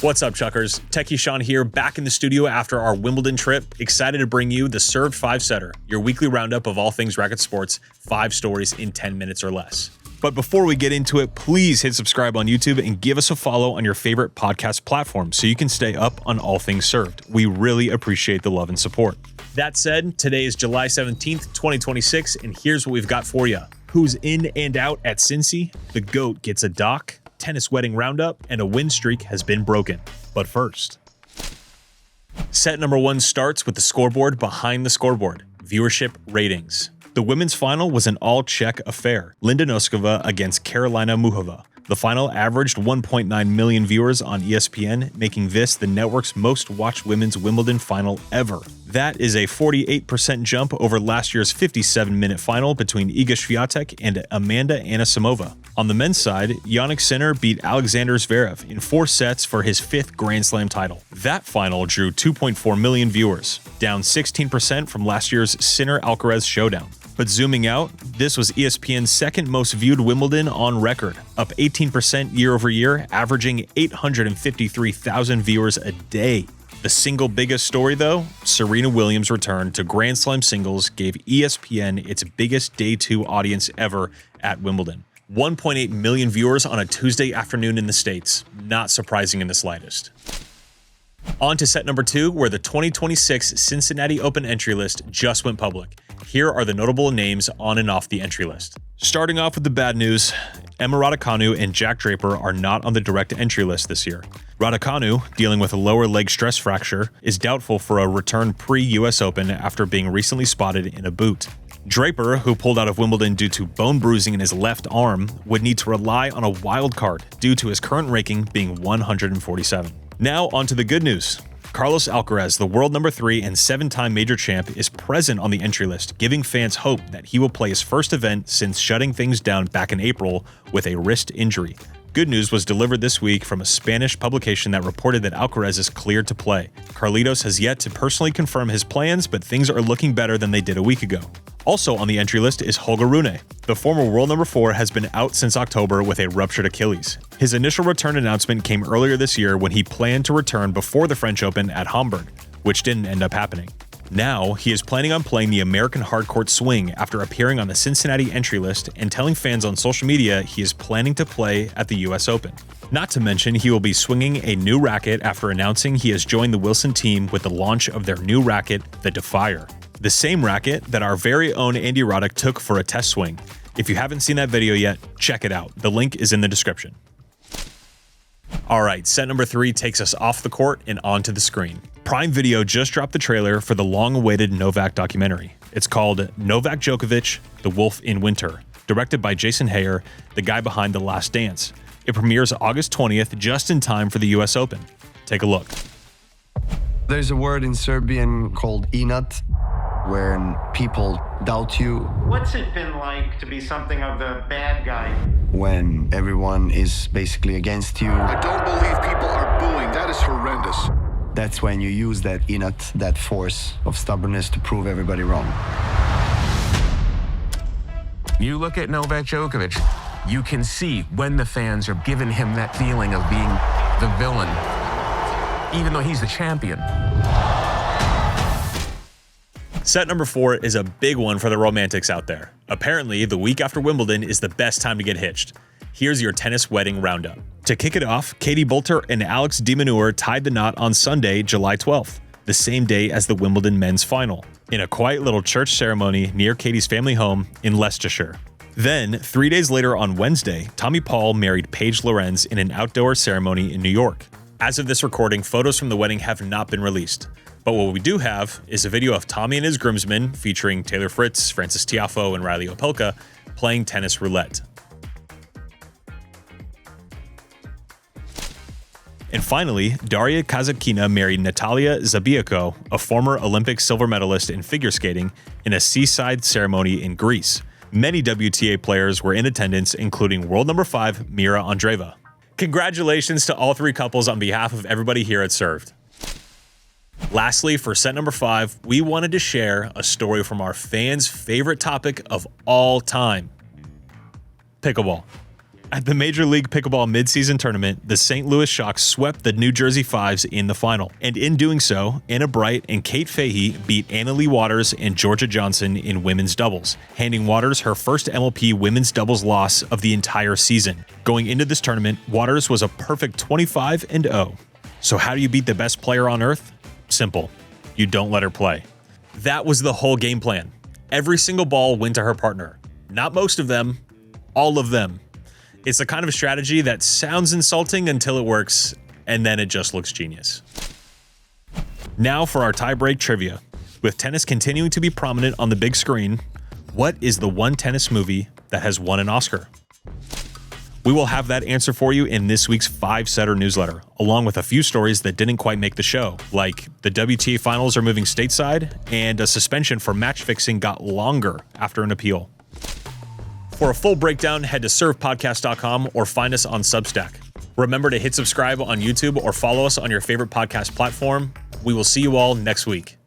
What's up, Chuckers? Techie Sean here, back in the studio after our Wimbledon trip. Excited to bring you the Served 5-Setter, your weekly roundup of all things racket sports, 5 stories in 10 minutes or less. But before we get into it, please hit subscribe on YouTube and give us a follow on your favorite podcast platform so you can stay up on all things served. We really appreciate the love and support. That said, today is July 17th, 2026, and here's what we've got for you. Who's in and out at Cincy? The GOAT gets a dock, tennis wedding roundup, and a win streak has been broken. But first, set number 1 starts with the scoreboard behind the scoreboard, viewership ratings. The women's final was an all-Czech affair, Linda Noskova against Karolina Muchova. The final averaged 1.9 million viewers on ESPN, making this the network's most-watched women's Wimbledon final ever. That is a 48% jump over last year's 57-minute final between Iga Swiatek and Amanda Anisimova. On the men's side, Jannik Sinner beat Alexander Zverev in 4 sets for his 5th Grand Slam title. That final drew 2.4 million viewers, down 16% from last year's Sinner-Alcaraz showdown. But zooming out, this was ESPN's second most viewed Wimbledon on record, up 18% year over year, averaging 853,000 viewers a day. The single biggest story, though, Serena Williams' return to Grand Slam singles gave ESPN its biggest Day 2 audience ever at Wimbledon. 1.8 million viewers on a Tuesday afternoon in the States. Not surprising in the slightest. On to set number 2, where the 2026 Cincinnati Open entry list just went public. Here are the notable names on and off the entry list. Starting off with the bad news, Emma Raducanu and Jack Draper are not on the direct entry list this year. Raducanu, dealing with a lower leg stress fracture, is doubtful for a return pre-US Open after being recently spotted in a boot. Draper, who pulled out of Wimbledon due to bone bruising in his left arm, would need to rely on a wild card due to his current ranking being 147. Now on to the good news. Carlos Alcaraz, the world number 3 and 7-time major champ, is present on the entry list, giving fans hope that he will play his first event since shutting things down back in April with a wrist injury. Good news was delivered this week from a Spanish publication that reported that Alcaraz is cleared to play. Carlitos has yet to personally confirm his plans, but things are looking better than they did a week ago. Also on the entry list is Holger Rune. The former world number 4 has been out since October with a ruptured Achilles. His initial return announcement came earlier this year when he planned to return before the French Open at Hamburg, which didn't end up happening. Now, he is planning on playing the American hardcourt swing after appearing on the Cincinnati entry list and telling fans on social media he is planning to play at the US Open. Not to mention, he will be swinging a new racket after announcing he has joined the Wilson team with the launch of their new racket, the Defier. The same racket that our very own Andy Roddick took for a test swing. If you haven't seen that video yet, check it out. The link is in the description. Alright, set number 3 takes us off the court and onto the screen. Prime Video just dropped the trailer for the long-awaited Novak documentary. It's called Novak Djokovic, The Wolf in Winter, directed by Jason Heyer, the guy behind The Last Dance. It premieres August 20th, just in time for the US Open. Take a look. There's a word in Serbian called inat, when people doubt you. What's it been like to be something of the bad guy? When everyone is basically against you. I don't believe people are booing. That is horrendous. That's when you use that inat, that force of stubbornness to prove everybody wrong. You look at Novak Djokovic, you can see when the fans are giving him that feeling of being the villain, even though he's the champion. Set number 4 is a big one for the romantics out there. Apparently, the week after Wimbledon is the best time to get hitched. Here's your tennis wedding roundup. To kick it off, Katie Boulter and Alex de Minaur tied the knot on Sunday, July 12th, the same day as the Wimbledon men's final, in a quiet little church ceremony near Katie's family home in Leicestershire. Then, 3 days later on Wednesday, Tommy Paul married Paige Lorenz in an outdoor ceremony in New York. As of this recording, photos from the wedding have not been released. But what we do have is a video of Tommy and his groomsmen featuring Taylor Fritz, Francis Tiafoe, and Riley Opelka playing tennis roulette. And finally, Daria Kasatkina married Natalia Zabiako, a former Olympic silver medalist in figure skating, in a seaside ceremony in Greece. Many WTA players were in attendance, including world number 5, Mira Andreeva. Congratulations to all 3 couples on behalf of everybody here at Served. Lastly, for set number 5, we wanted to share a story from our fans' favorite topic of all time, pickleball. At the Major League Pickleball midseason tournament, the St. Louis Shock swept the New Jersey Fives in the final. And in doing so, Anna Bright and Kate Fahey beat Leigh Waters and Georgia Johnson in women's doubles, handing Waters her first MLP women's doubles loss of the entire season. Going into this tournament, Waters was a perfect 25-0. So how do you beat the best player on earth? Simple. You don't let her play. That was the whole game plan. Every single ball went to her partner. Not most of them, all of them. It's the kind of strategy that sounds insulting until it works, and then it just looks genius. Now for our tie-break trivia. With tennis continuing to be prominent on the big screen, what is the one tennis movie that has won an Oscar? We will have that answer for you in this week's 5-setter newsletter, along with a few stories that didn't quite make the show, like the WTA finals are moving stateside, and a suspension for match fixing got longer after an appeal. For a full breakdown, head to servepodcast.com or find us on Substack. Remember to hit subscribe on YouTube or follow us on your favorite podcast platform. We will see you all next week.